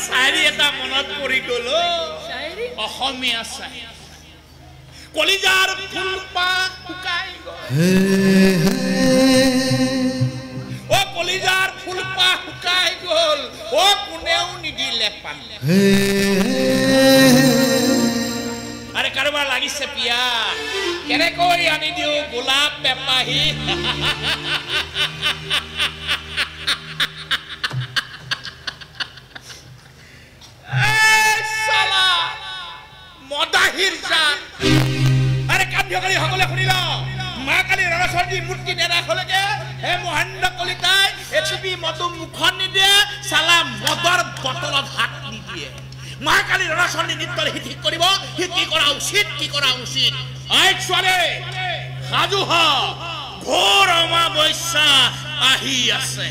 শায়ৰী এটা মনত পৰি গ'ল অসমীয়া শায়ৰী কলিজাৰ ফুলপাহ শুকাই গ'ল ও কলিজাৰ ফুলপাহ শুকাই গ'ল ও কোনেও নিদিলে পানী আৰে কাৰোবাৰ লাগিছে পিয়া কেনেকৈ আনি দিও গোলাপ পেপাহী সালা মদাহিৰ জান আৰে কান্দিয়কাৰী সকলে শুনিল মা কালী ৰণচণ্ডী মূৰ্তি নেৰাখলৈকে হে মহেন্দ্ৰ কলিতাই এচিপি মধু মুখন নিদিয়ে সালা মদৰ বটলত হাত নিদিয়ে মা কালী ৰণচণ্ডী নৃত্য ঠিক কৰিব কি কৰা উচিত আই ছোৱালী সাজু হ ঘোৰ অমাৱস্যা আহি আছে